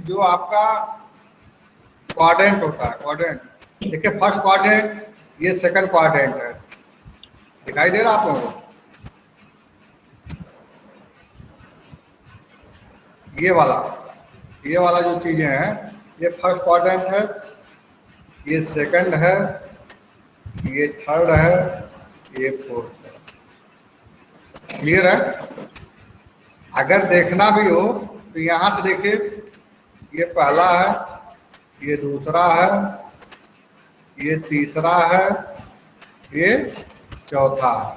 जो आपका क्वाड्रेंट होता है, क्वाड्रेंट देखिए, फर्स्ट क्वाड्रेंट, ये सेकंड क्वाड्रेंट है, दिखाई दे रहा आप लोगों को? ये वाला जो चीजें हैं, ये फर्स्ट क्वाड्रेंट है, ये सेकंड है, ये थर्ड है, ये फोर्थ है। क्लियर है? अगर देखना भी हो तो यहां से देखिए, ये पहला है, ये दूसरा है, ये तीसरा है, ये चौथा है।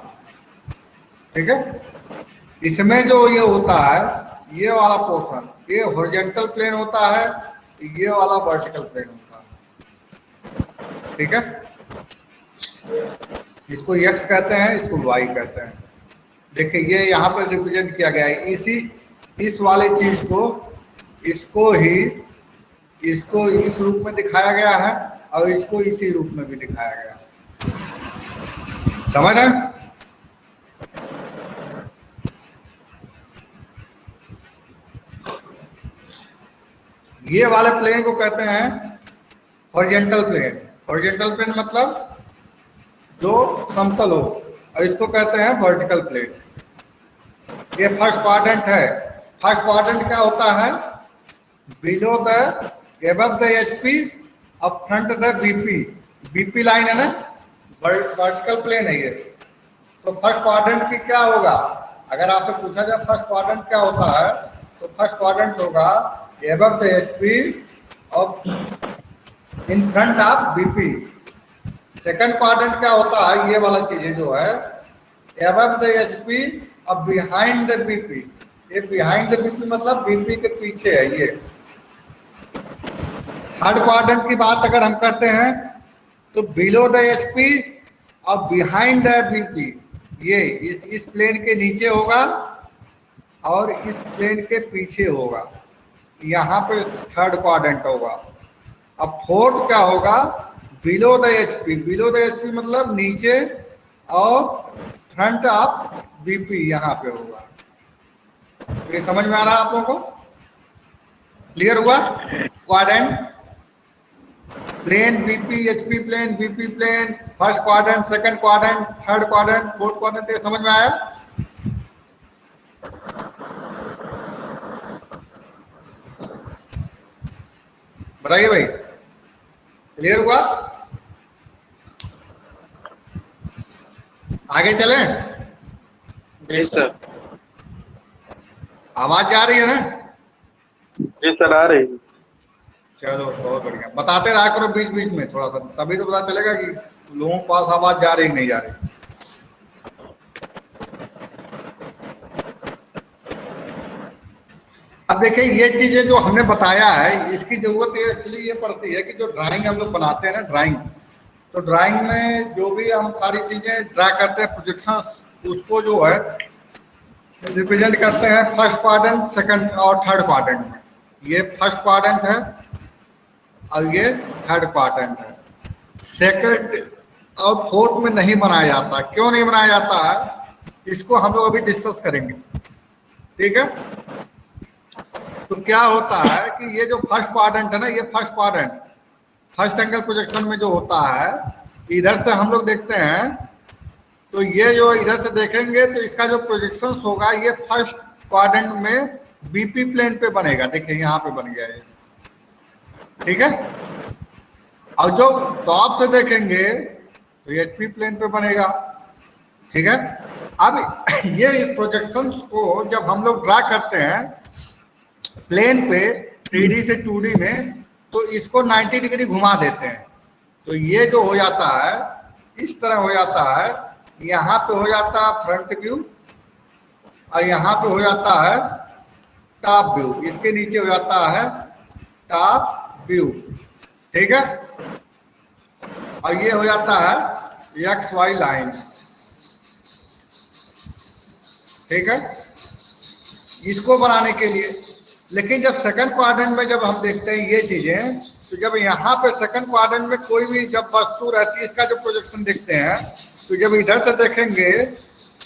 ठीक है? इसमें जो ये होता है, ये वाला पोर्शन, ये हॉरिजॉन्टल प्लेन होता है, ये वाला वर्टिकल प्लेन होता है। ठीक है? इसको x कहते हैं, इसको y कहते हैं। देखिए ये यहाँ पर रिप्रेजेंट किया गया है, इस वाले चीज को, इसको इस रूप में दिखाया गया है और इसको इसी रूप में भी दिखाया गया है। समझ रहे हैं? ये वाले प्लेन को कहते हैं हॉरिजॉन्टल प्लेन। हॉरिजॉन्टल प्लेन मतलब जो समतल हो, और इसको कहते हैं वर्टिकल प्लेन। ये फर्स्ट क्वाड्रेंट है। फर्स्ट क्वाड्रेंट क्या होता है? Below the, above the HP, up front the BP. BP line है ना, वर्टिकल प्लेन है ये। तो फर्स्ट क्वाड्रेंट की क्या होगा? अगर आपसे पूछा जाए फर्स्ट क्वाड्रेंट क्या होता है, तो फर्स्ट क्वाड्रेंट होगा एबव द एचपी और in front of BP. Second quadrant क्या होता है? ये वाला चीजें जो है, एबव द एचपी और बिहाइंड द बीपी। ये बिहाइंड द बीपी मतलब बीपी के पीछे है ये। थर्ड क्वाड्रेंट की बात अगर हम करते हैं तो बिलो द एचपी और बिहाइंड द बीपी, ये इस प्लेन के नीचे होगा और इस प्लेन के पीछे होगा। यहाँ पे थर्ड क्वाड्रेंट होगा। अब फोर्थ क्या होगा? Below the HP. Below the HP मतलब नीचे और फ्रंट ऑफ बीपी यहाँ पे होगा। तो ये समझ में आ रहा है आप लोगों को? क्लियर हुआ? Quadrant plane, BP, HP plane, BP plane, first quadrant, second quadrant, third quadrant, fourth quadrant, ये समझ में आया? बताइए भाई, क्लियर हुआ? आगे चले? जी सर। आवाज जा रही है ना? जी सर, आ रही है। चलो बहुत बढ़िया। बताते रहा करो बीच बीच में थोड़ा सा, तभी तो पता चलेगा कि लोगों के पास आवाज जा रही नहीं जा रही। अब देखिए ये चीजें जो हमने बताया है, इसकी जरूरत एक्चुअली ये पड़ती है कि जो ड्राइंग हम लोग बनाते हैं ना, ड्राइंग, तो ड्राइंग में जो भी हम सारी चीजें ड्रा करते हैं, प्रोजेक्शंस, उसको जो है रिप्रेजेंट करते हैं फर्स्ट क्वाड्रेंट, सेकंड और थर्ड क्वाड्रेंट में। ये फर्स्ट क्वाड्रेंट है और ये थर्ड क्वाड्रेंट है। सेकंड और फोर्थ में नहीं बनाया जाता। क्यों नहीं बनाया जाता है, इसको हम लोग अभी डिस्कस करेंगे। ठीक है? तो क्या होता है कि ये जो फर्स्ट क्वाड्रेंट है ना, ये first quadrant first angle projection में जो होता है, इधर से हम लोग देखते हैं तो ये जो इधर से देखेंगे तो इसका जो प्रोजेक्शन होगा, ये फर्स्ट क्वाड्रेंट में बीपी प्लेन पे बनेगा। देखिए यहाँ पे बन गया ये। ठीक है? और जो टॉप से देखेंगे तो एचपी प्लेन पे बनेगा। ठीक है? अब ये इस प्रोजेक्शंस को जब हम लोग ड्रा करते हैं प्लेन पे 3D से 2D में, तो इसको 90 डिग्री घुमा देते हैं। तो ये जो हो जाता है, इस तरह हो जाता है। यहाँ पे हो जाता है फ्रंट व्यू और यहाँ पे हो जाता है टॉप व्यू। इसके नीचे हो जाता है टॉप व्यू। ठीक है? और ये हो जाता है एक्स वाई लाइन। ठीक है? इसको बनाने के लिए, लेकिन जब सेकंड क्वाड्रेंट में जब हम देखते हैं ये चीजें, तो जब यहाँ पे सेकंड क्वाड्रेंट में कोई भी जब वस्तु रहती है, इसका जो प्रोजेक्शन देखते हैं, तो जब इधर से देखेंगे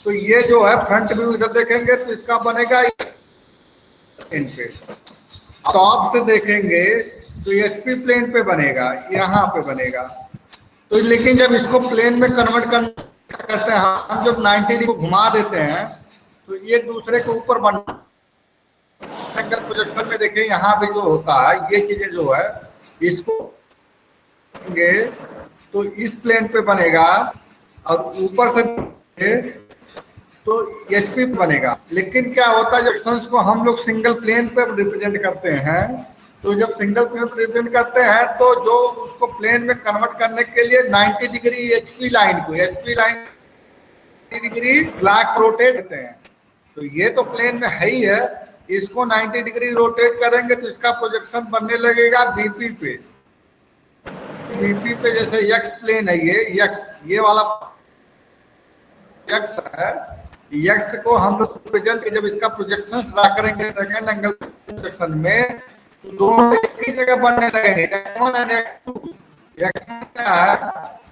तो ये जो है फ्रंट व्यू इधर देखेंगे तो इसका बनेगा इन पे, टॉप से देखेंगे तो एचपी प्लेन पे बनेगा, यहाँ पे बनेगा। तो लेकिन जब इसको प्लेन में कन्वर्ट करते हैं हम, जब 90 डिग्री को घुमा देते हैं तो ये दूसरे के ऊपर बन एंगल प्रोजेक्शन में देखिए यहाँ भी जो होता है ये चीजें जो है इसको तो इस प्लेन पे बनेगा और ऊपर से तो एचपी बनेगा। लेकिन क्या होता है जब सेक्शंस को हम लोग सिंगल प्लेन पे रिप्रेजेंट करते हैं, तो जब सिंगल प्लेन पे रिप्रेजेंट करते हैं तो जो उसको प्लेन में कन्वर्ट करने के लिए 90 डिग्री एचपी लाइन को डिग्री ब्लैक रोटेट करते हैं। तो ये तो प्लेन में है ही है, इसको 90 डिग्री रोटेट करेंगे तो इसका प्रोजेक्शन बनने लगेगा बीपी पे। बीपी पे जैसे यक्स प्लेन है, ये यक्स, ये वाला यक्स है, यक्स को हम लोग प्रेजेंट जब इसका प्रोजेक्शन ड्रा करेंगे सेकंड एंगल प्रोजेक्शन में तो दोनों एक ही जगह बनने लगेंगे, x1 और x2। x1 क्या है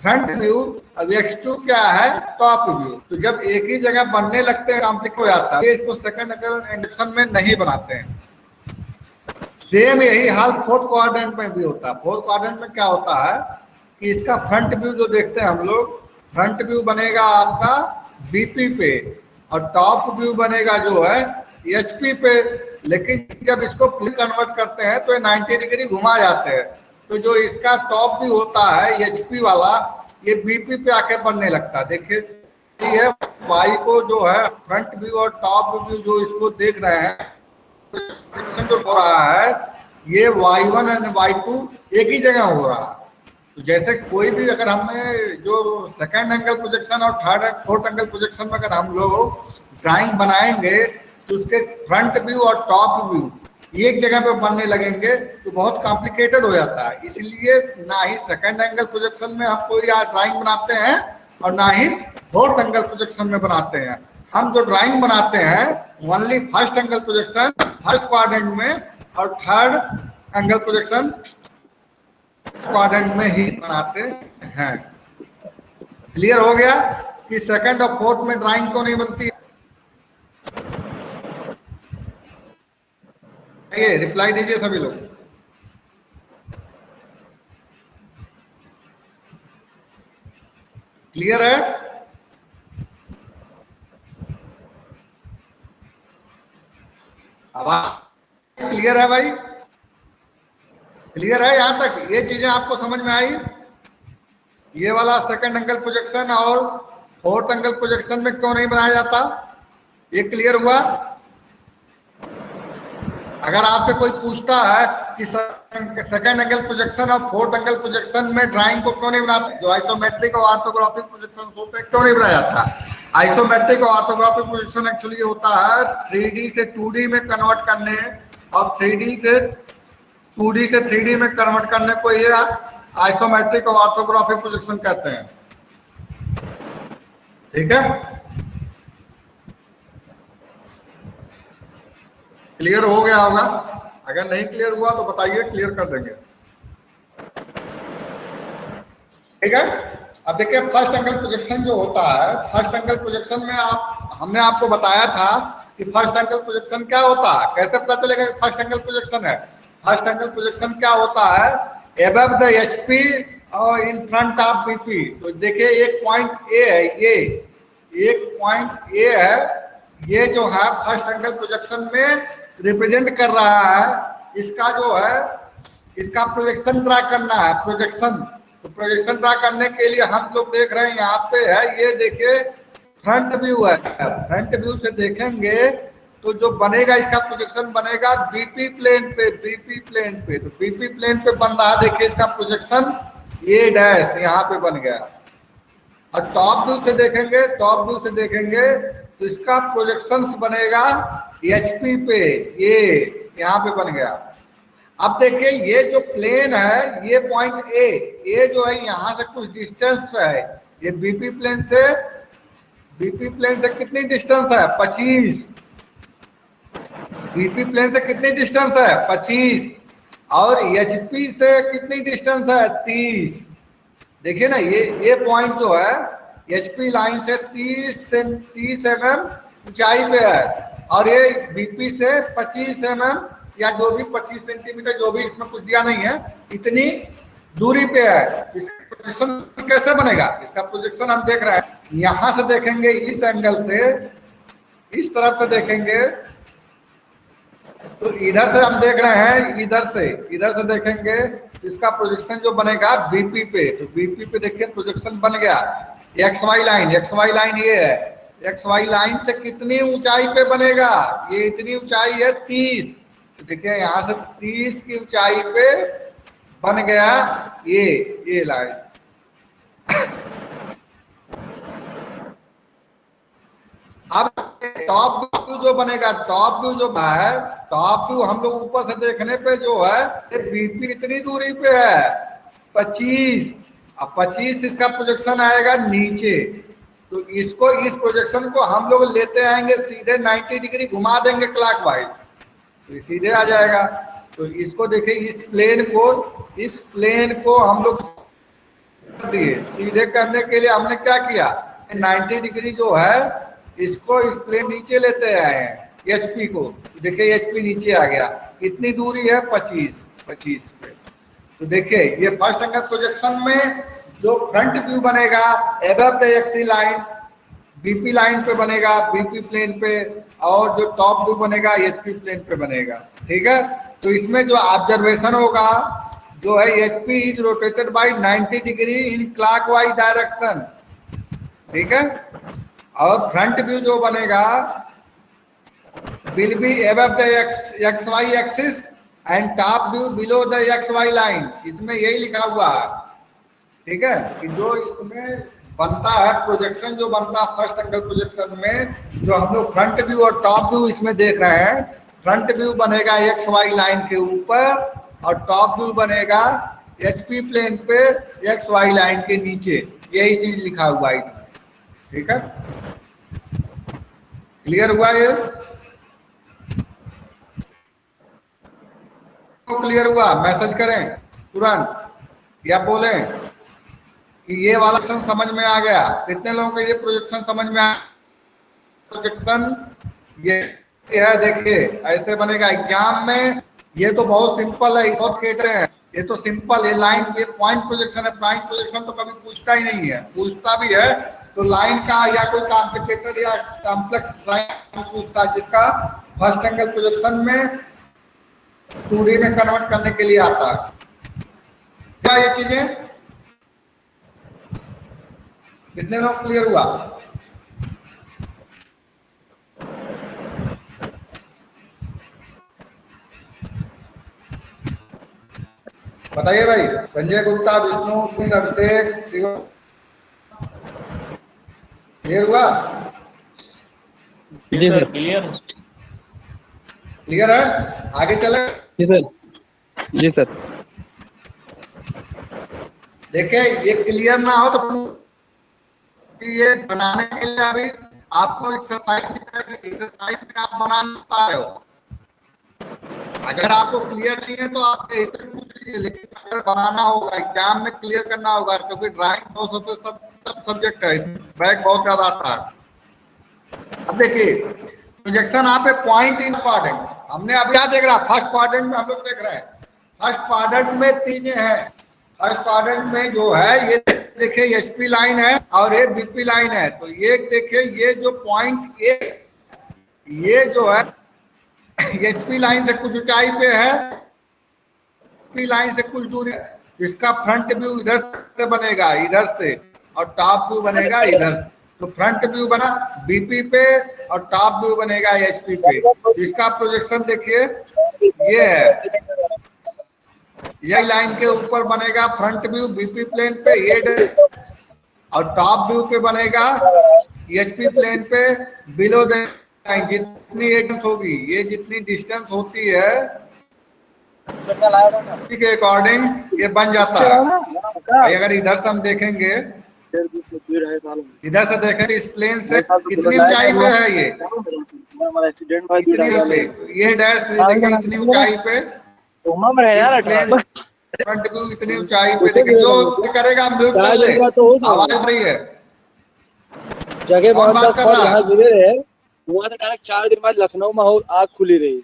फ्रंट व्यू और x2 क्या है टॉप व्यू। तो जब एक ही जगह बनने लगते हैं कॉम्प्लिकेट हो जाता है, इसको सेकंड एंगल प्रोजेक्शन में नहीं बनाते हैं। सेम यही हाल फोर्थ क्वाड्रेंट में भी होता है। फोर्थ क्वाड्रेंट में क्या होता है कि इसका फ्रंट व्यू जो देखते हैं हम लोग, फ्रंट व्यू बनेगा आपका बीपी पे और टॉप व्यू बनेगा जो है एचपी पे। लेकिन जब इसको कन्वर्ट करते हैं तो 90 डिग्री घुमा जाते हैं, तो जो इसका टॉप व्यू होता है एचपी वाला ये बीपी पे आके बनने लगता है। देखिए ये वाई को जो है फ्रंट व्यू और टॉप व्यू जो इसको देख रहे हैं जो हो रहा है ये y1 और y2 एक ही जगह हो रहा है। तो जैसे कोई भी अगर हमें जो सेकंड एंगल प्रोजेक्शन और थर्ड फोर्थ एंगल प्रोजेक्शन में अगर हम लोग ड्राइंग बनाएंगे तो उसके फ्रंट व्यू और टॉप व्यू एक जगह पे बनने लगेंगे तो बहुत कॉम्प्लिकेटेड हो जाता है। इसलिए ना ही सेकंड एंगल प्रोजेक्शन में हम कोई ड्राइंग बनाते हैं और ना ही फोर्थ एंगल प्रोजेक्शन में बनाते हैं। हम जो ड्राइंग बनाते हैं only first angle projection first quadrant में और थर्ड एंगल प्रोजेक्शन क्वाड्रेंट में ही बनाते हैं। क्लियर हो गया कि सेकंड और फोर्थ में ड्राइंग क्यों नहीं बनती है? ये रिप्लाई दीजिए सभी लोग। क्लियर है? आवाज क्लियर है भाई? क्लियर है यहां तक? ये चीजें आपको समझ में आई? ये वाला सेकंड एंगल प्रोजेक्शन और फोर्थ एंगल प्रोजेक्शन में क्यों नहीं बनाया जाता, ये क्लियर हुआ? अगर आपसे कोई पूछता है कि सेकंड एंगल प्रोजेक्शन और फोर्थ एंगल प्रोजेक्शन में ड्राइंग को क्यों नहीं बनाते, जो आइसोमेट्रिक और ऑर्थोग्राफिक प्रोजेक्शन होते हैं क्यों नहीं बनाया जाता? आइसोमेट्रिक और ऑर्थोग्राफिक प्रोजेक्शन एक्चुअली होता है 3D से 2D में कन्वर्ट करने और 3D से 2D से 3D में कन्वर्ट करने को ये आइसोमेट्रिक और ऑर्थोग्राफिक प्रोजेक्शन कहते हैं। ठीक है, क्लियर हो गया होगा? अगर नहीं क्लियर हुआ तो बताइए, क्लियर कर देंगे। ठीक है, अब देखिए फर्स्ट एंगल प्रोजेक्शन जो होता है, फर्स्ट एंगल प्रोजेक्शन में हमने आपको बताया था कि फर्स्ट एंगल प्रोजेक्शन क्या होता है। कैसे पता चलेगा कि फर्स्ट एंगल प्रोजेक्शन है? फर्स्ट एंगल प्रोजेक्शन क्या होता है, अबव द एचपी और इन फ्रंट ऑफ बीपी। तो देखिए एक पॉइंट ए है, ये एक पॉइंट ए है, ये जो है फर्स्ट एंगल प्रोजेक्शन में रिप्रेजेंट कर रहा है। इसका जो है इसका प्रोजेक्शन ड्रा करना है, प्रोजेक्शन। तो प्रोजेक्शन ड्रा करने के लिए हम लोग देख रहे हैं यहाँ पे है, ये देखिए फ्रंट व्यू है। फ्रंट व्यू से देखेंगे तो जो बनेगा इसका प्रोजेक्शन बनेगा बीपी प्लेन पे, बीपी प्लेन पे। तो बीपी प्लेन पे बन रहा है, देखिए इसका प्रोजेक्शन ए डैश यहाँ पे बन गया। और टॉप व्यू से देखेंगे, टॉप व्यू से देखेंगे तो इसका प्रोजेक्शन बनेगा एचपी पे, ये यहाँ पे बन गया। अब देखिए ये जो प्लेन है, ये पॉइंट ए, ये जो है यहाँ से कुछ डिस्टेंस है, ये बीपी प्लेन से कितनी डिस्टेंस है? 25। बीपी प्लेन से कितनी डिस्टेंस है? 25। और एचपी से कितनी डिस्टेंस है? 30। देखिए ना, ये पॉइंट जो है एचपी लाइन से 30 mm ऊंचाई पे है और ये बीपी से 25 mm या जो भी 25 सेंटीमीटर, जो भी, इसमें कुछ दिया नहीं है, इतनी दूरी पे है। इसका प्रोजेक्शन कैसे बनेगा? इसका प्रोजेक्शन हम देख रहे हैं, यहां से देखेंगे इस एंगल से, इस तरफ से देखेंगे तो इधर से हम देख रहे हैं, इधर से देखेंगे इसका प्रोजेक्शन जो बनेगा बीपी पे, तो बीपी पे देखिए प्रोजेक्शन बन गया। एक्स वाई लाइन ये है, एक्स वाई लाइन से कितनी ऊंचाई पे बनेगा? ये इतनी ऊंचाई है 30, तो देखिए यहां से 30 की ऊंचाई पे बन गया ये लाइन। अब टॉप व्यू जो बनेगा, टॉप व्यू हम लोग ऊपर से देखने पे जो है बीपी कितनी दूरी पे है? 25। अब 25 इसका प्रोजेक्शन आएगा नीचे, तो इसको, इस प्रोजेक्शन को हम लोग लेते आएंगे सीधे 90 डिग्री घुमा देंगे क्लॉकवाइज, तो सीधे आ जाएगा। तो इसको देखिए, इस प्लेन को हम लोग दिए सीधे करने के लिए हमने क्या किया, 90 डिग्री जो है इसको, इस प्लेन नीचे लेते आए हैं एचपी को, देखिए एचपी नीचे आ गया। कितनी दूरी है? 25 पे। तो देखिए ये फर्स्ट एंगल प्रोजेक्शन में जो फ्रंट व्यू बनेगा above the XY line, BP line पे बनेगा, बीपी प्लेन पे, और जो टॉप व्यू बनेगा एचपी प्लेन पे बनेगा। ठीक है, तो इसमें जो ऑब्जर्वेशन होगा जो है, HP is rotated bye 90 degree in clockwise direction. ठीक है, और फ्रंट व्यू जो बनेगा will be above the xy axis and top view below the xy line, इसमें यही लिखा हुआ है। ठीक है, कि जो इसमें बनता है प्रोजेक्शन, जो बनता है फर्स्ट एंगल प्रोजेक्शन में, जो हम लोग फ्रंट व्यू और टॉप व्यू इसमें देख रहे हैं, फ्रंट व्यू बनेगा XY लाइन के ऊपर और टॉप व्यू बनेगा HP प्लेन पे XY लाइन के नीचे, यही चीज लिखा हुआ है इसमें। ठीक है, क्लियर हुआ ये? क्लियर हुआ? मैसेज करें तुरंत या बोलें कि ये वाला प्रोजेक्शन समझ में आ गया। कितने लोगों को ये प्रोजेक्शन समझ में आ? प्रोजेक्शन ये है, देखिए ऐसे बनेगा एग्जाम में। ये तो बहुत सिंपल है, बहुत कहते हैं ये तो सिंपल है। लाइन, ये पॉइंट प्रोजेक्शन है, पॉइंट प्रोजेक्शन तो कभी पूछता ही नहीं है, पूछता भी है तो लाइन का या कोई कॉम्प्लिकेटेड या कॉम्प्लेक्स लाइन पूछता है, जिसका फर्स्ट एंगल प्रोजेक्शन में 2D में कन्वर्ट करने के लिए आता है। क्या ये चीजें? कितने लोग क्लियर हुआ? बताइए भाई। संजय गुप्ता, विष्णु सिंह, अभिषेक, शिव, क्लियर हुआ? जी सर, क्लियर क्लियर है? आगे चले? जी सर, जी सर। देखिए ये क्लियर ना हो तो ये बनाने के लिए अभी आपको एक्सरसाइज में आप बना नहीं पा रहे हो। अगर आपको क्लियर नहीं है तो आप पूछ लीजिए, लेकिन अगर बनाना होगा एग्जाम में क्लियर करना होगा, क्योंकि ड्राइंग बहुत सबसे सब सब्जेक्ट है, इसमें बैक बहुत ज्यादा आता है। अब देखिए प्रोजेक्शन आप पॉइंट इन क्वाड्रेंट, हमने अभी क्या देख रहा है, फर्स्ट क्वाड्रेंट में हम लोग देख रहे हैं। फर्स्ट क्वाड्रेंट में चीजें हैं, फर्स्ट क्वाड्रेंट में जो है ये देखिए एचपी लाइन है और ये बीपी लाइन है। तो ये देखिए ये जो पॉइंट ये जो है एचपी लाइन से कुछ ऊंचाई पे है, बीपी लाइन से कुछ दूरी है। इसका फ्रंट व्यू इधर से बनेगा, इधर से, और टॉप व्यू बनेगा इधर से। तो फ्रंट व्यू बना बीपी पे और टॉप व्यू बनेगा एचपी पे। इसका प्रोजेक्शन देखिए ये है, यही लाइन के ऊपर बनेगा फ्रंट व्यू बीपी प्लेन पे, ये और टॉप व्यू पे बनेगा एचपी प्लेन पे बिलो द लाइन। जितनी डिस्टेंस होगी, ये जितनी डिस्टेंस होती है के अकॉर्डिंग ये बन जाता है। अगर इधर से हम देखेंगे, इधर से देखेंगे इस प्लेन से कितनी ऊंचाई पे है ये, ये डैश देखिए इतनी ऊंचाई पे, फ्रंट व्यू इतनी ऊंचाई पे। लेकिन जो करेगा हम म्यूट कर ले, आवाज नहीं है, जगह कौन बात कर रहा है? गिरे रहे, वहां से डायरेक्ट 4 दिन बाद लखनऊ में आग खुली रही।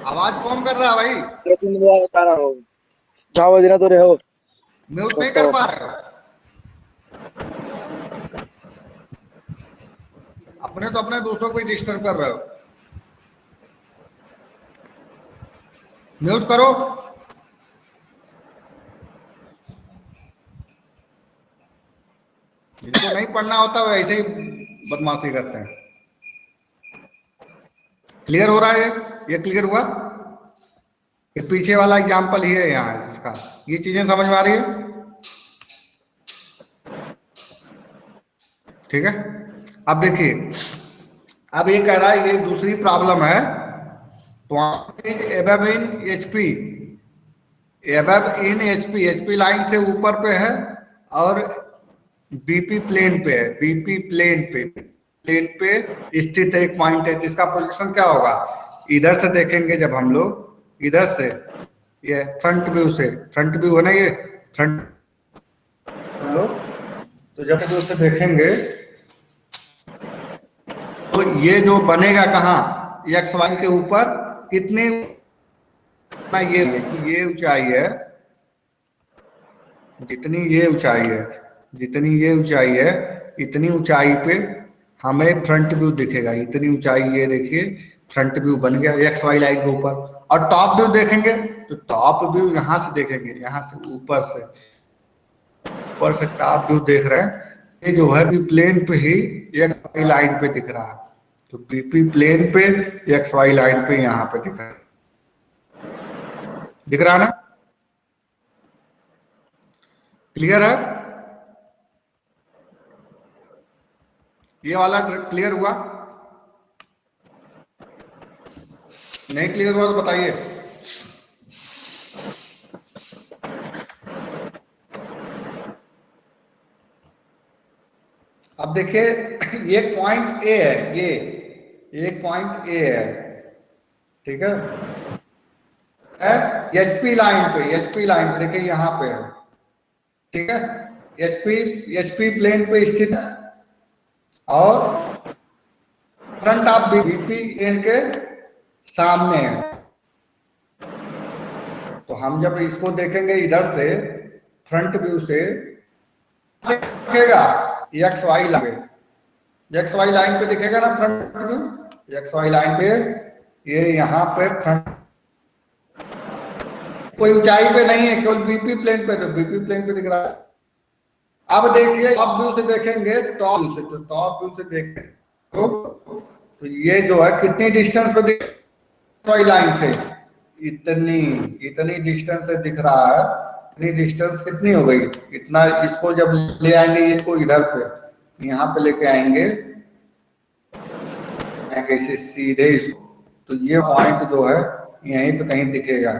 आवाज कौन कर रहा है भाई? बता रहा हूँ जाओ दिन तो रहे हो म्यूट नहीं कर पा रहे हो? अपने तो अपने दोस्तों को ही डिस्टर्ब कर रहे हो। म्यूट करो। जिनको नहीं पढ़ना होता वो ऐसे ही बदमाशी करते हैं। क्लियर हो रहा है? ये क्लियर हुआ? फिर पीछे वाला एग्जाम्पल ही है यहाँ जिसका ये चीजें समझ में आ रही है? ठीक है। अब देखिए, अब ये कह रहा है, ये दूसरी प्रॉब्लम है। एबव इन एचपी, एबव इन एचपी, एचपी लाइन से ऊपर पे है और बीपी प्लेन पे है, बीपी प्लेन पे स्थित एक पॉइंट है। तो इसका पोजीशन क्या होगा? इधर से देखेंगे जब हम लोग, इधर से ये फ्रंट व्यू से, फ्रंट व्यू है ना ये फ्रंट, हम लोग तो जब व्यू से देखेंगे तो ये जो बनेगा कहाँ, एक्स वाई के ऊपर कितनी ना ये ऊंचाई है, जितनी ये ऊंचाई है, जितनी ये ऊंचाई है, इतनी ऊंचाई पे हमें फ्रंट व्यू दिखेगा। इतनी ऊंचाई ये देखिए फ्रंट व्यू बन गया एक्स वाई लाइन के ऊपर। और टॉप व्यू देखेंगे तो टॉप व्यू यहां से देखेंगे, यहां से ऊपर से टॉप व्यू देख रहे हैं, ये जो है बी प्लेन पे ही एक्स वाई लाइन पे दिख रहा है। तो बीपी प्लेन पे एक्स वाई लाइन पे यहाँ पे दिख रहा है, दिख रहा है ना? क्लियर है? ये वाला क्लियर हुआ? नहीं क्लियर हुआ तो बताइए। अब देखिए, ये पॉइंट ए है, ये एक पॉइंट ए है, ठीक है? एचपी लाइन पे, एचपी लाइन पे देखिए यहां पे है, ठीक है? एचपी प्लेन पे स्थित है और फ्रंट ऑफ बीपी प्लेन के सामने है। तो हम जब इसको देखेंगे इधर से फ्रंट व्यू से दिखेगा X Y line, X Y line पे दिखेगा ना front view, X Y line पे ये यहाँ पे फ्रंट, कोई ऊंचाई पे नहीं है, केवल बीपी प्लेन पे, तो बीपी प्लेन पे दिख रहा है। अब देखिए टॉप व्यू से देखेंगे, टॉप व्यू से, तो टॉप व्यू से देखेंगे तो ये जो है कितनी डिस्टेंस पे दिख वाई लाइन से, इतनी डिस्टेंस से दिख रहा है। इतनी डिस्टेंस कितनी हो गई? इतना। इसको जब ले आएंगे इसको इधर पे, यहाँ पे लेके आएंगे ऐसे सीधे इसको, तो ये पॉइंट जो है यहीं पे कहीं दिखेगा।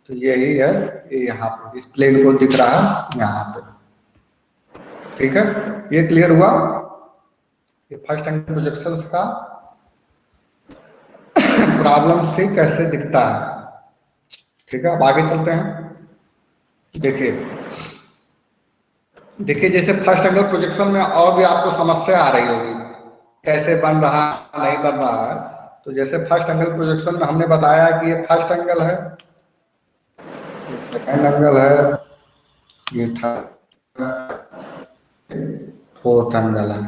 तो यही है, ये यहाँ पे इस प्लेन को दिख रहा है यहाँ पे, ठीक है? ये क्लियर हुआ? ये फर्स्ट एंगल प्रोजेक्शंस का प्रॉब्लम्स थी, कैसे दिखता है, ठीक है? अब आगे चलते हैं। देखिए देखिए, जैसे फर्स्ट एंगल प्रोजेक्शन में और भी आपको समस्या आ रही होगी, कैसे बन रहा नहीं बन रहा है। तो जैसे फर्स्ट एंगल प्रोजेक्शन में हमने बताया कि ये फर्स्ट एंगल है, ये सेकंड एंगल है, ये थर्ड, फोर्थ एंगल है।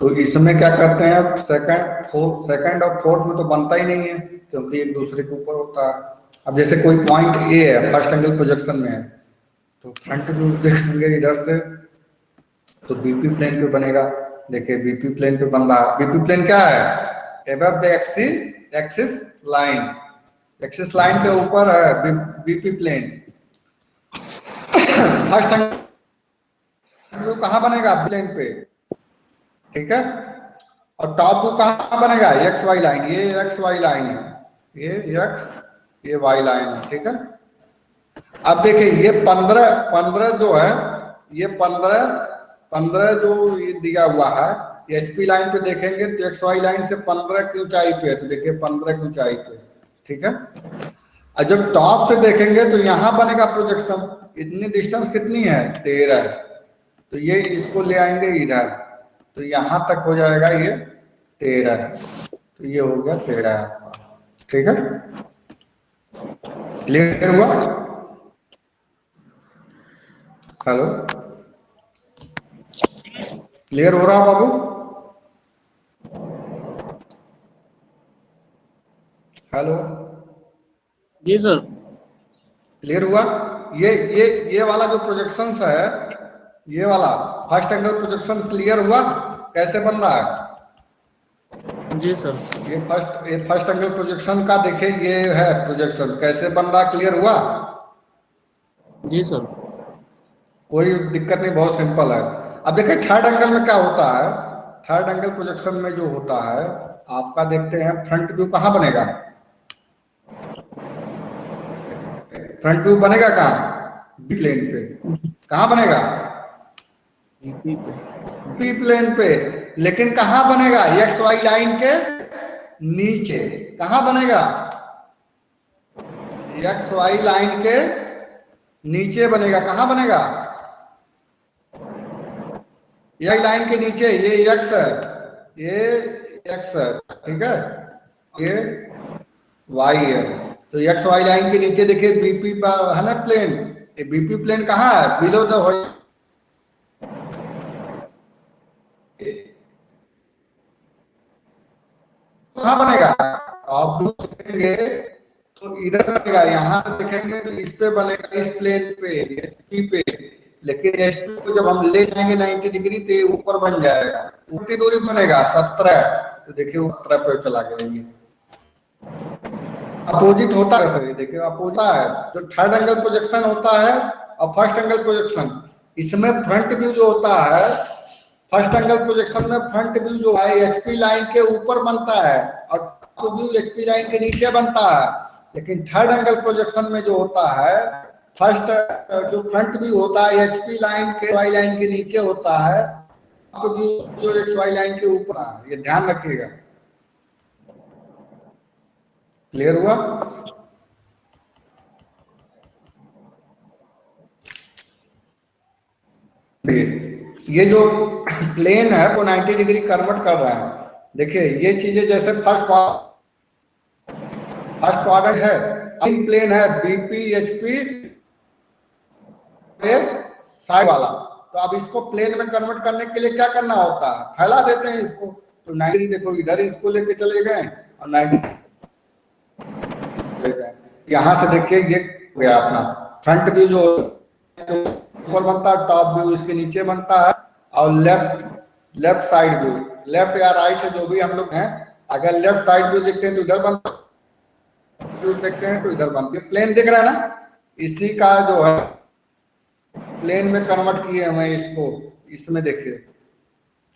तो इसमें क्या करते हैं, सेकंड और फोर्थ में तो बनता ही नहीं है क्योंकि एक दूसरे के ऊपर होता है। अब जैसे कोई पॉइंट ए है फर्स्ट एंगल प्रोजेक्शन में है, तो फ्रंट व्यू देखेंगे इधर से तो बीपी प्लेन पे बनेगा। देखिए बीपी प्लेन पे बन रहा है। बीपी प्लेन क्या है? Above the axis line, axis line के ऊपर है बीपी प्लेन। फर्स्ट एंगल कहाँ बनेगा? प्लेन पे, ठीक है? और टॉप व्यू कहाँ बनेगा? एक्स वाई लाइन, ये एक्स वाई लाइन है, ये एक्स, ये वाई लाइन है, ठीक है? अब देखिए ये 15 जो है, ये 15 जो ये दिया हुआ है, एचपी लाइन पे देखेंगे तो एक्स वाई लाइन से 15 की ऊंचाई पे है, तो देखिए 15 की ऊंचाई पे, ठीक है? और जब टॉप से देखेंगे तो यहां बनेगा प्रोजेक्शन, इतनी डिस्टेंस कितनी है? 13। तो ये इसको ले आएंगे इधर, तो यहां तक हो जाएगा ये 13, तो ये हो गया 13 आपका। ठीक है, क्लियर हुआ? हेलो, क्लियर हो रहा बाबू? हेलो, जी सर। क्लियर हुआ? ये वाला जो प्रोजेक्शन है, ये वाला फर्स्ट एंगल प्रोजेक्शन क्लियर हुआ कैसे बन रहा है? जी सर। ये फर्स्ट एंगल प्रोजेक्शन का देखिए, ये है प्रोजेक्शन कैसे बन रहा, क्लियर हुआ? जी सर। कोई दिक्कत नहीं, बहुत सिंपल है। अब देखिए थर्ड एंगल में क्या होता है, थर्ड एंगल प्रोजेक्शन में जो होता है आपका, देखते हैं फ्रंट व्यू कहाँ बनेगा। फ्रंट व्यू बनेगा कहाँ? बी प्लेन पे। कहाँ बनेगा? बी प्लेन पे। लेकिन कहाँ बनेगा? एक्स वाई लाइन के नीचे। कहाँ बनेगा? एक्स वाई लाइन के नीचे बनेगा। कहाँ बनेगा? ये लाइन के नीचे। ये एक्स है, ये एक्स है, ठीक है, ये वाई है। तो एक्स वाई लाइन के नीचे देखिए बीपी पर है ना प्लेन। ये बीपी प्लेन कहाँ है? बिलो द कहाँ बनेगा? आप देखेंगे तो इधर बनेगा, यहाँ से देखेंगे तो इस पे बनेगा, इस प्लेन पे, एचपी पे। लेकिन एचपी को जब हम ले जाएंगे 90 डिग्री तो ये ऊपर बन जाएगा। उल्टी दूरी बनेगा 17। तो देखिए 17 पे चला गया। ये अपोजिट होता है सर, देखिए अपोजिट है। जो थर्ड एंगल प्रोजेक्शन होता है और फर्स्ट एंगल प्रोजेक्शन, इसमें फ्रंट व्यू जो होता है, फर्स्ट एंगल प्रोजेक्शन में फ्रंट व्यू जो है एचपी लाइन के ऊपर बनता है और व्यू एचपी लाइन के नीचे बनता है। लेकिन थर्ड एंगल प्रोजेक्शन में जो होता है, फर्स्ट जो फ्रंट व्यू होता है एचपी लाइन के वाई लाइन के नीचे होता है, व्यू जो एक्स वाई लाइन के ऊपर है। ये ध्यान रखिएगा। क्लियर हुआ? ये जो प्लेन है वो 90 डिग्री कन्वर्ट कर रहा है। देखिए ये चीजें जैसे फर्स्ट क्वाड्रेंट है, इन प्लेन है बीपी एचपी साइड वाला। तो अब इसको प्लेन में कन्वर्ट करने के लिए क्या करना होता है? फैला देते हैं इसको। तो 90 देखो इधर इसको लेके चले गए और 90 यहां से देखिए ये हो गया अपना फ्रंट व्यू जो ऊपर बनता है, टॉप व्यू इसके नीचे बनता है। और लेफ्ट साइड व्यू, लेफ्ट या राइट से जो भी हम लोग हैं, अगर लेफ्ट साइड व्यू देखते हैं तो इधर बनता व्यू देखते हैं तो इधर बनती है। प्लेन दिख रहा है ना, इसी का जो है प्लेन में कन्वर्ट किए हुए इसको। इसमें देखिए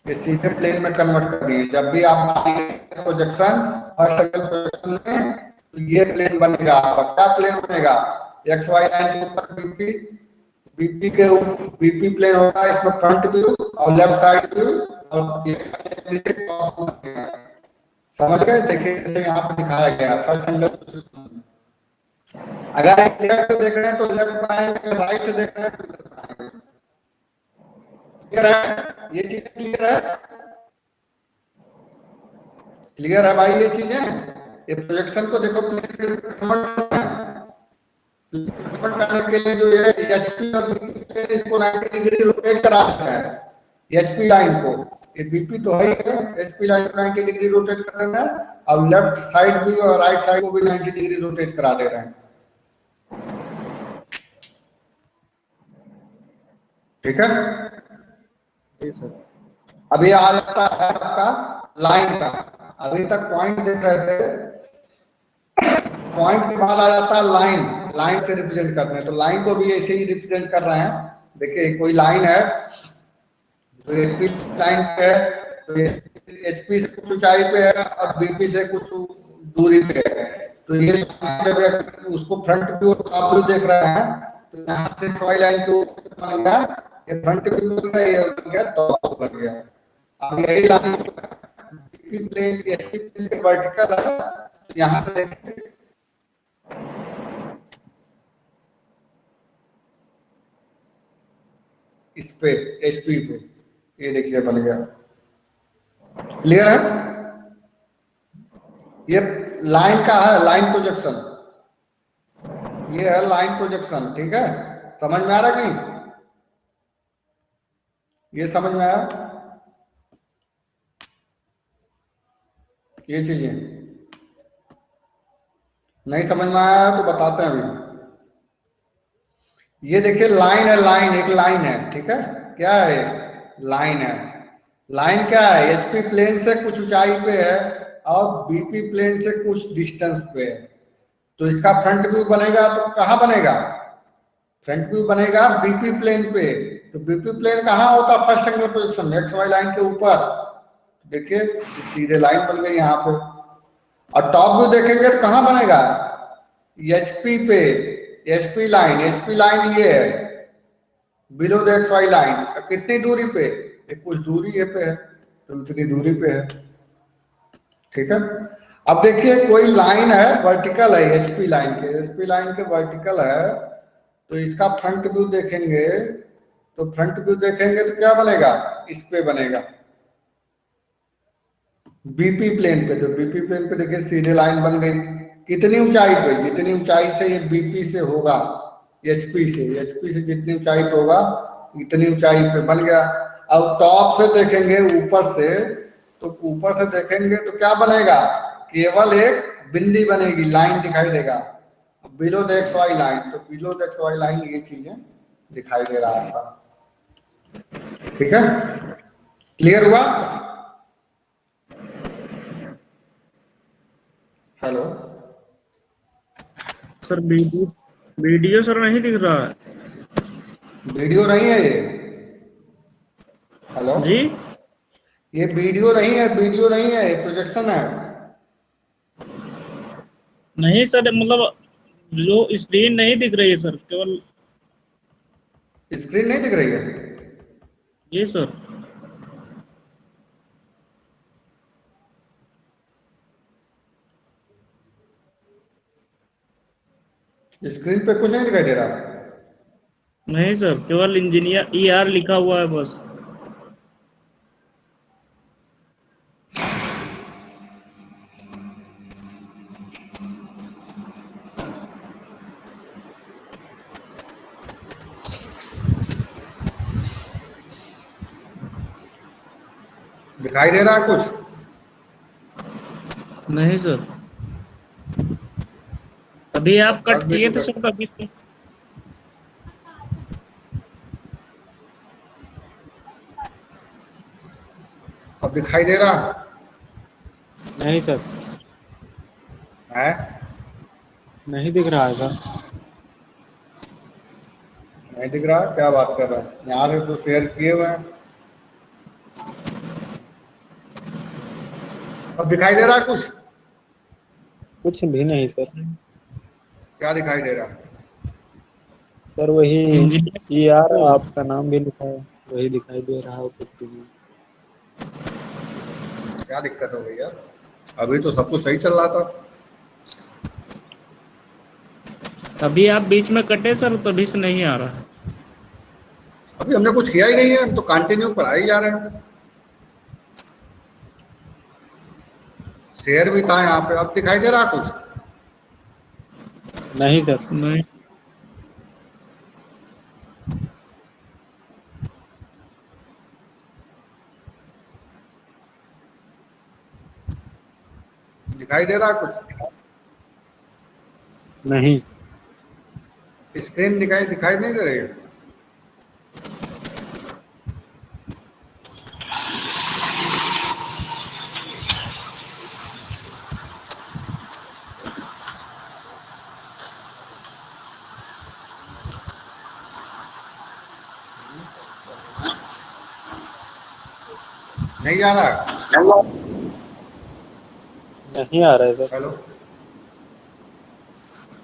ये सीधे प्लेन में कन्वर्ट कर दिए। जब भी आप प्रोजेक्शन फर्स्ट एंगल प्रोजेक्शन में, तो ये प्लेन बनेगा आपका। क्या प्लेन बनेगा? एक्स वाई लाइन के ऊपर बीपी, बीपी के बीपी प्लेन होगा, इसमें फ्रंट व्यू और लेफ्ट साइड व्यू और समझ गए? देखिए जैसे यहाँ पे दिखाया गया फर्स्ट एंगल। अगर आप लेफ्ट देख रहे हैं तो लेफ्ट बनाएंगे, अगर राइट से देख रहे हैं तो इधर बनाएंगे। क्लियर है? ये चीज क्लियर है? क्लियर है भाई? ये चीजें, ये प्रोजेक्शन को देखो प्लेन करने के लिए जो है एचपी और बीपी इसको 90 डिग्री रोटेट करा देता है। एचपी लाइन को, ये बीपी तो है, एचपी लाइन को 90 डिग्री रोटेट कर रहे हैं और लेफ्ट साइड भी और राइट साइड को भी 90 डिग्री रोटेट करा दे रहे हैं। ठीक है? जी सर। अभी आ जाता है आपका लाइन का। अभी तक पॉइंट देख रहे थे, पॉइंट के बाद आ जाता है लाइन। लाइन से रिप्रेजेंट करते हैं, तो लाइन को भी ऐसे ही रिप्रेजेंट कर रहे हैं। देखिए कोई लाइन है तो एचपी लाइन पे है, तो एचपी से कुछ ऊंचाई पे है और बीपी से कुछ दूरी पे है। तो ये जब उसको फ्रंट व्यू और टॉप व्यू देख रहे हैं, तो यहाँ से वाई लाइन के ऊपर बन गया, ये फ्रंट व्यू बन गया, ये बन गया टॉप बन गया। अब यही line BP plane HP plane के वर्टिकल है, यहाँ से देखिए इस पे एचपी पे, ये देखिए बन गया। क्लियर है? ये लाइन का है, लाइन प्रोजेक्शन, ये है लाइन प्रोजेक्शन, ठीक है। समझ में आ रहा है कहीं? ये समझ में आया? ये चीजें नहीं समझ में आया तो बताते हैं अभी। ये देखिए लाइन है, लाइन एक लाइन है, ठीक है। क्या है? लाइन है। लाइन क्या है? एचपी प्लेन से कुछ ऊंचाई पे है और बीपी प्लेन से कुछ डिस्टेंस पे है। तो इसका फ्रंट व्यू बनेगा तो कहाँ बनेगा? फ्रंट व्यू बनेगा बीपी प्लेन पे। तो बीपी प्लेन कहाँ होता है? First angle projection X Y line के ऊपर। देखिए सीधे लाइन बन गई यहाँ पे। और टॉप व्यू देखेंगे तो कहाँ बनेगा? एचपी पे, एचपी लाइन ये है below the X Y line. कितनी दूरी पे? एक कुछ दूरी है पे है, तो इतनी दूरी पे है, ठीक है। अब देखिए कोई लाइन है वर्टिकल है, एचपी लाइन के वर्टिकल है, तो इसका फ्रंट व्यू देखेंगे तो क्या बनेगा? इस पे बनेगा बीपी प्लेन पे। तो बीपी प्लेन पे देखिए सीधे लाइन बन गई। कितनी ऊंचाई पे? जितनी ऊंचाई से ये बीपी से होगा, एचपी से जितनी ऊंचाई पे होगा इतनी ऊंचाई पे बन गया। अब टॉप से देखेंगे, ऊपर से, तो ऊपर से देखेंगे तो क्या बनेगा? केवल एक बिंदी बनेगी, लाइन दिखाई देगा below the X Y line. तो below the X Y line ये चीजें दिखाई दे रहा है आपका, ठीक है। क्लियर हुआ? Hello sir video video sir नहीं दिख रहा है। वीडियो नहीं है ये। हेलो जी ये वीडियो नहीं है, वीडियो नहीं है, ये प्रोजेक्शन है। नहीं सर, मतलब जो स्क्रीन नहीं दिख रही है सर, केवल। स्क्रीन नहीं दिख रही है? जी सर। स्क्रीन पे कुछ नहीं दिखाई दे रहा? नहीं सर, केवल इंजीनियर ER लिखा हुआ है बस। दिखाई दे रहा है कुछ? नहीं सर, अभी आप कट 10 मिनट किए थे रुक। सर अभी तो। अब दिखाई दे रहा नहीं सर, है? नहीं दिख रहा है सर। नहीं दिख रहा? क्या बात कर रहा है, यहाँ से तो शेयर किए हुए हैं। अब दिखाई दे रहा है कुछ? कुछ भी नहीं सर। क्या दिखाई दे रहा है? सर वही इंजीनियर ER आपका नाम भी लिखा है, वही दिखाई दे रहा है कुछ भी। क्या दिक्कत हो गई यार? अभी तो सब कुछ सही चल रहा था। अभी आप बीच में कटे सर, तभी से नहीं आ रहा है। अभी हमने कुछ किया ही नहीं है, हम तो कंटिन्यू पढ़ाई जा रहे हैं। शेयर भी था यहाँ पे। अब दिखाई दे रहा है कुछ? नहीं सर। नहीं दिखाई दे रहा है कुछ? नहीं। स्क्रीन दिखाई नहीं दे रही है? नहीं जा रहा है? नहीं आ रहा है सर। हेलो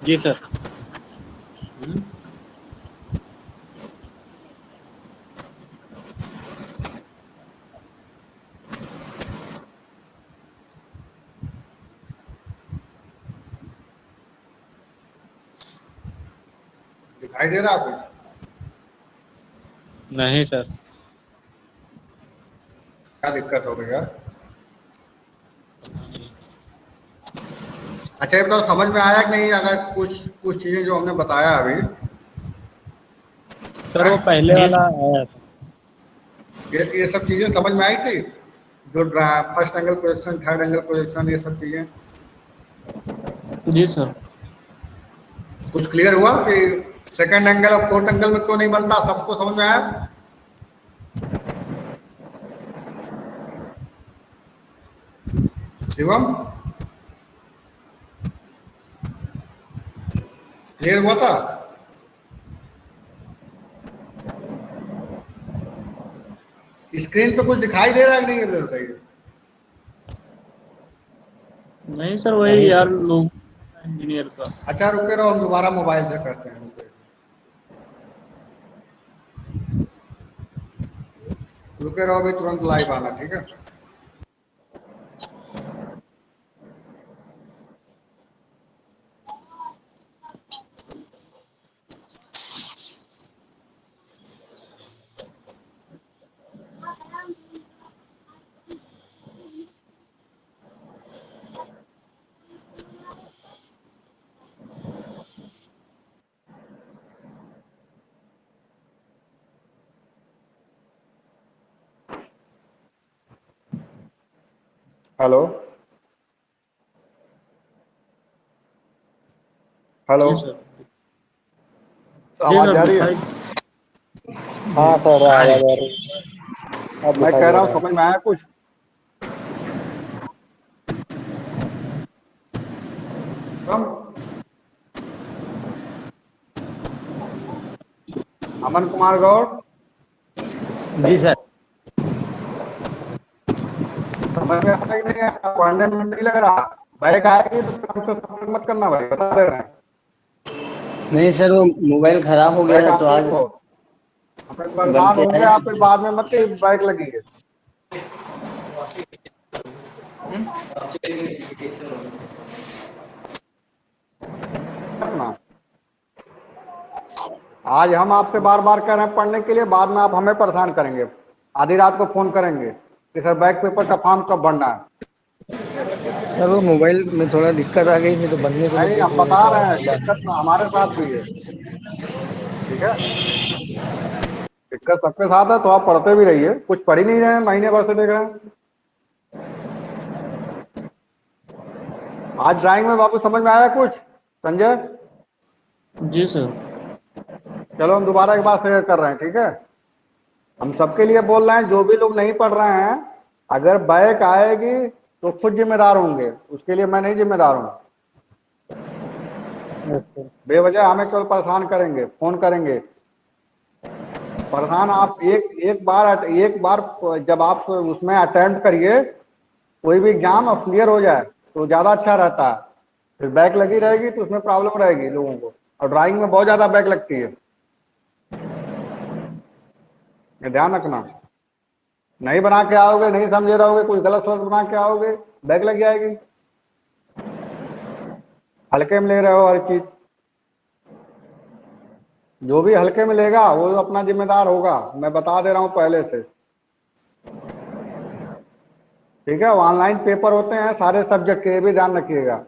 जी सर। दिखाई दे रहा है कुछ? नहीं सर। क्या दिक्कत हो गई यार? अच्छा ये बताओ समझ में आया कि नहीं, अगर कुछ कुछ चीजें जो हमने बताया अभी, सर वो पहले जी वाला आया था। ये सब चीजें समझ में आई थी, जो first angle projection, third angle projection, ये सब चीजें जी सर। कुछ क्लियर हुआ कि सेकंड एंगल और फोर्थ एंगल में क्यों नहीं बनता, सबको समझ में आया? शिवम क्लियर हुआ था? स्क्रीन पे कुछ दिखाई दे रहा है कि नहीं, ये बताइए। नहीं सर, वही नहीं यार सर। लोग इंजीनियर का। अच्छा रुके रहो, हम दोबारा मोबाइल से करते हैं, रुके रुके रहो, अभी तुरंत लाइव आना, ठीक है? हेलो हेलो, जी सर। तो जी आवाज सर जा रही है? दिखाई। जी हाँ सर आवाज आ रही है, अब मैं दिखाई कह दे रहा हूँ रहा है। समझ में आया कुछ? हम अमन कुमार गौड़, जी सर। समझ में आता ही नहीं है, पढ़ने में नहीं लग रहा। बैग आएगी तो फिर हमसे संपर्क मत करना भाई, बता दे रहे हैं। नहीं सर, वो मोबाइल खराब हो गया बैग था तो आती है आज तो अपने बन परेशान के होंगे आया। आप, फिर बाद में मत कि बैग लगी है। अपना आज हम आपसे बार बार कह रहे हैं पढ़ने के लिए, बाद में आप हमें परेशान करेंगे, आधी रात को फोन करेंगे कि सर बैक पेपर का फॉर्म कब भरना है। सर वो मोबाइल में थोड़ा दिक्कत आ गई थी तो बनने को तो नहीं, हम बता रहे हैं दिक्कत तो हमारे साथ भी है, ठीक है? दिक्कत सबके साथ है, तो आप पढ़ते भी रहिए, कुछ पढ़ ही नहीं रहे हैं, महीने भर से देख रहे हैं। आज ड्राइंग में बाबू समझ में आया कुछ, संजय? जी सर। चलो हम दोबारा एक बार शेयर कर रहे हैं, ठीक है? हम सबके लिए बोल रहे हैं, जो भी लोग नहीं पढ़ रहे हैं, अगर बैक आएगी तो खुद जिम्मेदार होंगे, उसके लिए मैं नहीं जिम्मेदार हूँ। अच्छा। बेवजह हमें केवल परेशान करेंगे, फोन करेंगे परेशान। आप एक बार जब आप उसमें अटेम्प्ट करिए कोई भी एग्जाम और क्लियर हो जाए तो ज़्यादा अच्छा रहता है। फिर बैक लगी रहेगी तो उसमें प्रॉब्लम रहेगी लोगों को, और ड्राइंग में बहुत ज़्यादा बैक लगती है, ये ध्यान रखना। नहीं बना के आओगे, नहीं समझे रहोगे, कुछ गलत शब्द बना के आओगे, बैक लग जाएगी। हल्के में ले रहे हो हर चीज, जो भी हल्के में लेगा वो अपना जिम्मेदार होगा, मैं बता दे रहा हूँ पहले से, ठीक है? ऑनलाइन पेपर होते हैं सारे सब्जेक्ट के, ये भी ध्यान रखिएगा।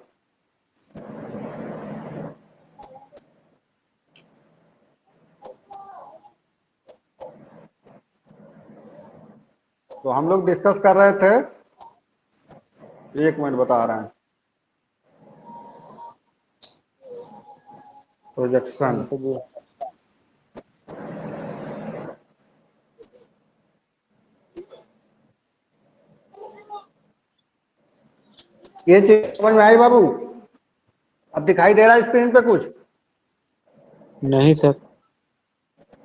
तो हम लोग डिस्कस कर रहे थे, एक मिनट बता रहे हैं, प्रोजेक्शन। ये चीज समझ में आई बाबू? अब दिखाई दे रहा है स्क्रीन पे कुछ? नहीं सर।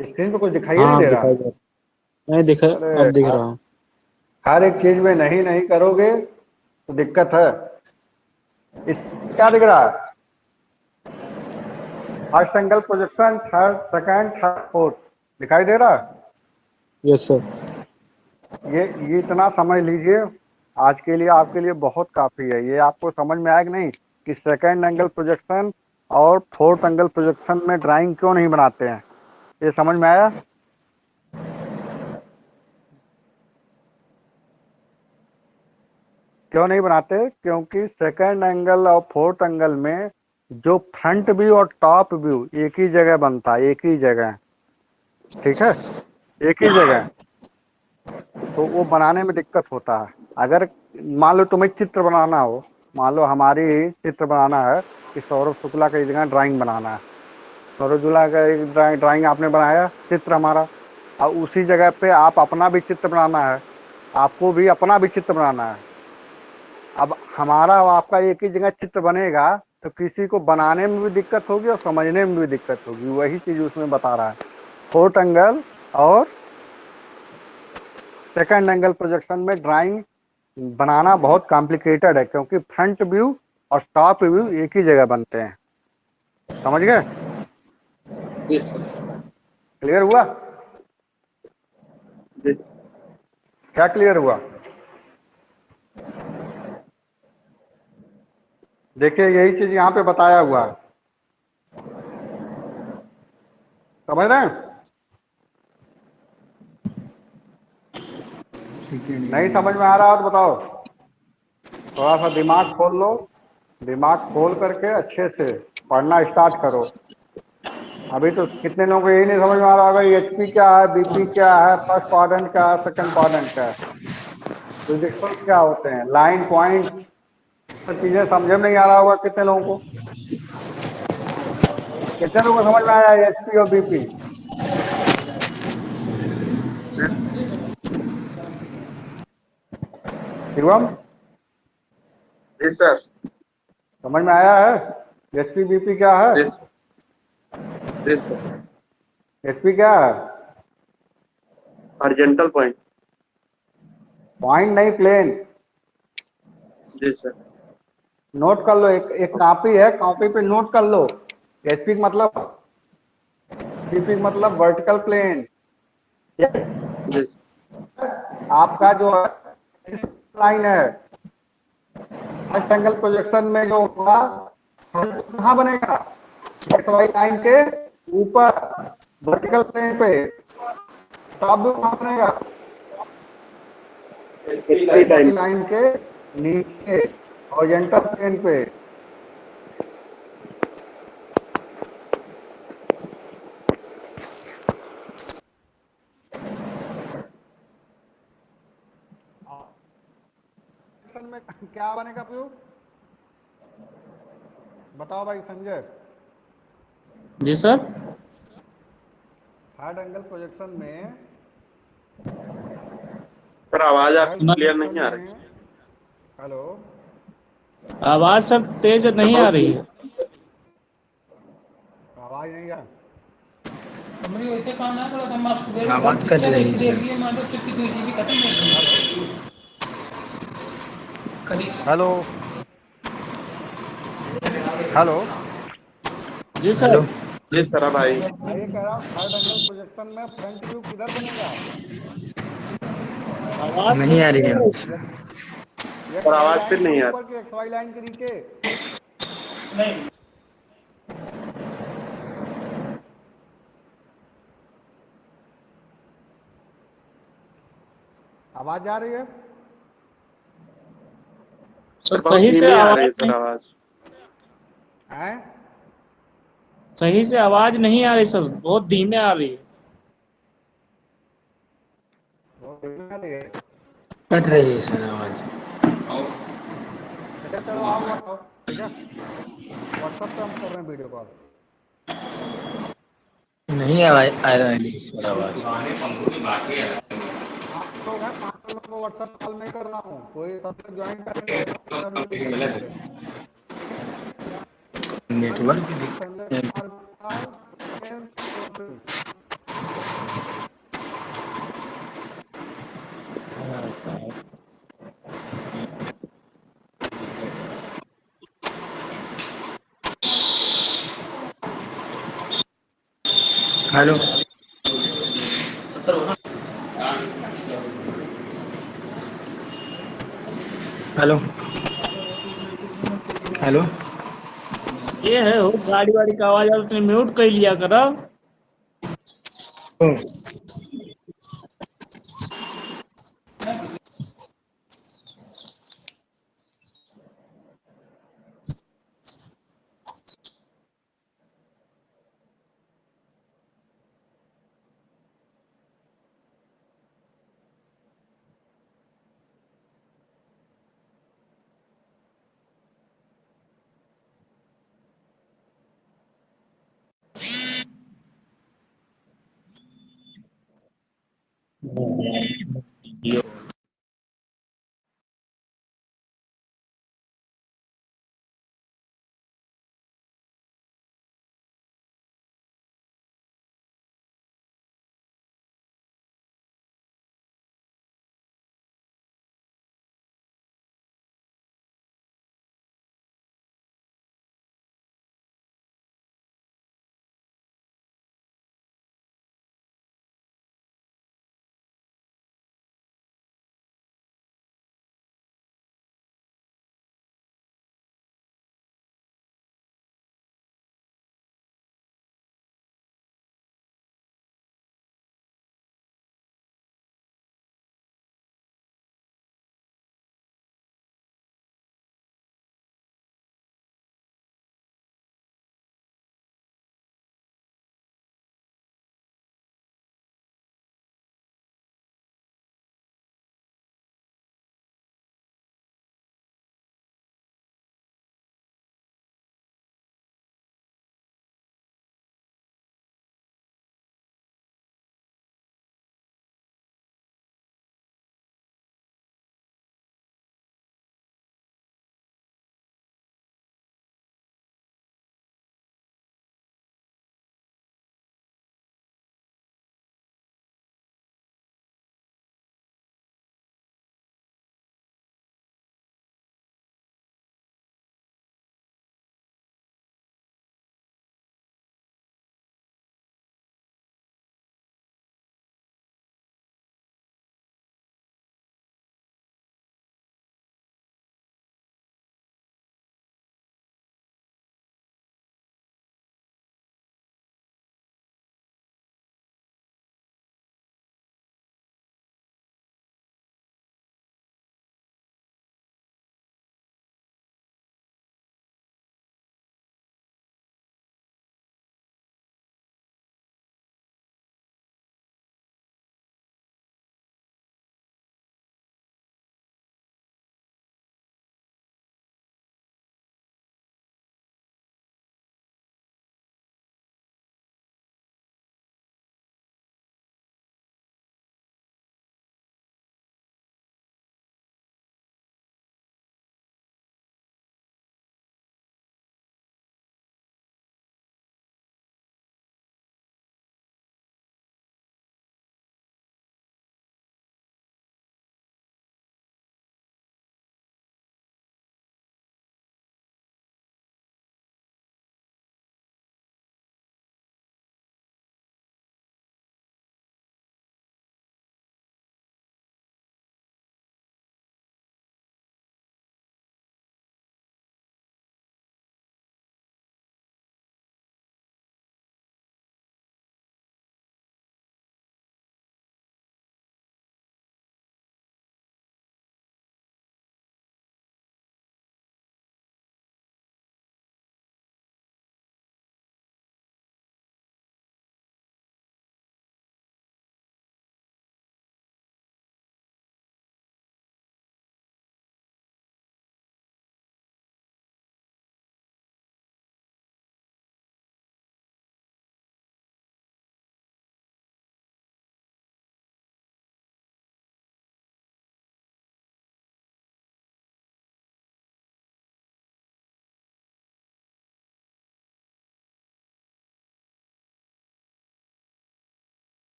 स्क्रीन पे कुछ दिखाई नहीं हाँ अब दे रहा? दिखाई दे रहा। नहीं दिखा। अरे अब दिख रहा हूँ। हर एक चीज में नहीं नहीं करोगे तो दिक्कत है। इस क्या दिख रहा है? First angle projection, third, second, third, fourth, दिखाई दे रहा है? Yes sir. ये इतना समझ लीजिए, आज के लिए आपके लिए बहुत काफी है। ये आपको समझ में आया कि नहीं कि सेकंड एंगल प्रोजेक्शन और फोर्थ एंगल प्रोजेक्शन में ड्राइंग क्यों नहीं बनाते हैं? ये समझ में आया? क्यों नहीं बनाते? क्योंकि सेकंड एंगल और फोर्थ एंगल में जो फ्रंट व्यू और टॉप व्यू एक ही जगह बनता है, एक ही जगह, ठीक है, एक ही जगह, तो वो बनाने में दिक्कत होता है। अगर मान लो तुम्हें चित्र बनाना हो, मान लो हमारी चित्र बनाना है कि सौरभ शुक्ला का जगह ड्राइंग बनाना है, सौरभ शुक्ला का एक ड्राइंग आपने बनाया चित्र हमारा, और उसी जगह पे आप अपना भी चित्र बनाना है, आपको भी अपना भी चित्र बनाना है। अब हमारा और आपका एक ही जगह चित्र बनेगा तो किसी को बनाने में भी दिक्कत होगी और समझने में भी दिक्कत होगी। वही चीज उसमें बता रहा है। फोर्थ एंगल और सेकंड एंगल प्रोजेक्शन में ड्राइंग बनाना बहुत कॉम्प्लिकेटेड है, क्योंकि फ्रंट व्यू और टॉप व्यू एक ही जगह बनते हैं। समझ गए? Yes sir. क्लियर हुआ? जी। क्या क्लियर हुआ? देखिए यही चीज यहाँ पे बताया हुआ है, समझ रहे हैं? नहीं समझ में आ रहा हो तो बताओ, थोड़ा सा दिमाग खोल लो, दिमाग खोल करके अच्छे से पढ़ना स्टार्ट करो। अभी तो कितने लोगों को यही नहीं समझ में आ रहा होगा एचपी क्या है, बीपी क्या है, फर्स्ट क्वाड्रेंट क्या है, सेकंड क्वाड्रेंट क्या है, प्रोजेक्शन क्या होते हैं, लाइन पॉइंट, सब चीजें समझ में नहीं आ रहा होगा कितने लोगों को। कितने लोगों को समझ में आया एचपी और बीपी? शिवम, जी सर। समझ में आया है एचपी बीपी क्या है? जी सर। जी सर। एचपी क्या है? Horizontal point. पॉइंट नहीं, प्लेन। जी सर। नोट कर लो, एक एक कॉपी है, कॉपी पे नोट कर लो। एचपी मतलब, बीपी मतलब वर्टिकल प्लेन। जी सर। आपका जो लाइन है फर्स्ट एंगल प्रोजेक्शन में जो होगा कहाँ बनेगा? एक्स वाई लाइन के ऊपर वर्टिकल प्लेन पे। टॉप व्यू कहाँ बनेगा? एक्स लाइन के नीचे हॉरिजॉन्टल प्लेन पे। में क्या बनेगा व्यू? बताओ भाई संजय। जी सर। थर्ड एंगल प्रोजेक्शन में, सर आवाज थर्ड आपकी क्लियर प्रोजेक्शन नहीं आ रही। में, हेलो, आवाज सर तेज सर नहीं आ बहुत रही है। आवाज नहीं आ? आवाज कट रही है सर। हेलो, हेलो, जी सर। हेलो। जी सर अब आई। मैं ये कह रहा हूँ थर्ड एंगल प्रोजेक्शन में फ्रंट व्यू किधर बनेगा? आवाज नहीं आ ठीक रही नहीं है। आ रही है। सर एक्स वाई आवाज लाइन फिर के नहीं आ ऊपर रही। की एक्स वाई लाइन के नीचे? आवाज आ रही है? सर सर बहुत सही से धीमी आ रही आवाज है सर नहीं, आवाज। हैं? सही से आवाज नहीं आ रही सर, बहुत धीमे आ रही है। बहुत धीमी आ रही है? कट रही है सर आवाज। अच्छा चलो आओ आओ, ठीक है, व्हाट्सएप पे हम कर रहे हैं वीडियो कॉल। नहीं आवाज आ रही है सर आवाज। 5 लोग हैं, 5 लोग को व्हाट्सएप कॉल नहीं कर रहा हूँ, कोई सब लोग ज्वाइन करेंगे तो वीडियो कॉल करेंगे। नेटवर्क की संजय दिक्कत। कुमार विशाल, सत्येंद्र, ज्योति। हेलो। हेलो। हेलो। ये है हो गाड़ी वाड़ी का आवाज आ उसने म्यूट कर लिया करो। ओ, वीडियो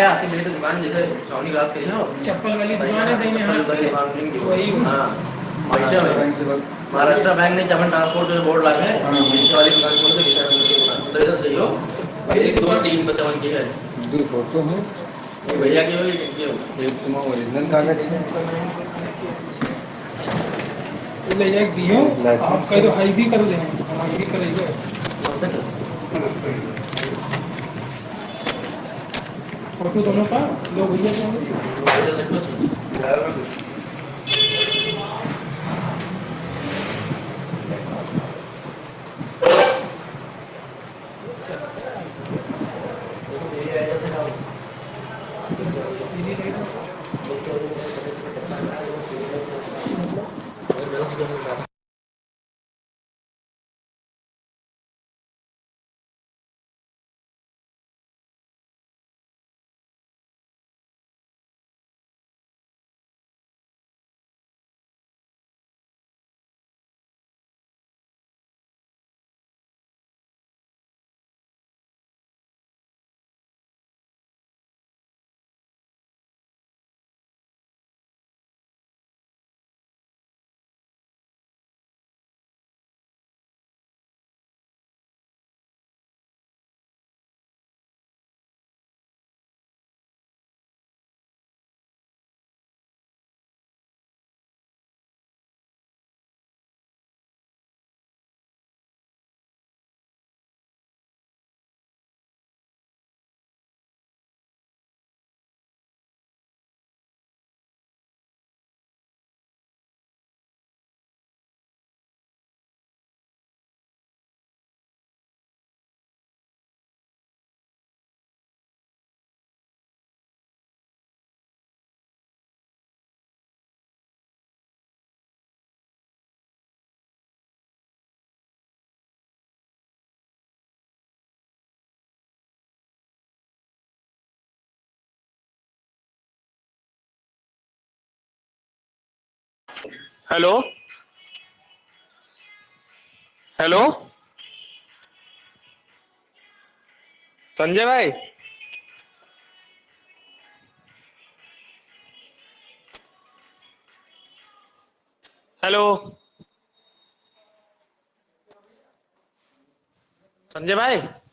है आके मेरी दुकान जैसे छावनी क्लास करी ना चप्पल वाली दुकान है दाहिने हाथ पे वही हाँ महाराष्ट्र बैंक ने चमन ट्रांसपोर्ट बोर्ड लगा है नीचे वाली दुकान खोल के तो इधर सही हो 1 2 3 55 की है दूर फोटो है ये भैया की हो ये एक तुम्हारा ओरिजिनल कागज है ले जाके दियो आप कह दो हाई भी कर दे हम भी करेंगे फोटो दोनों का लो भैया हेलो हेलो संजय भाई हेलो संजय भाई है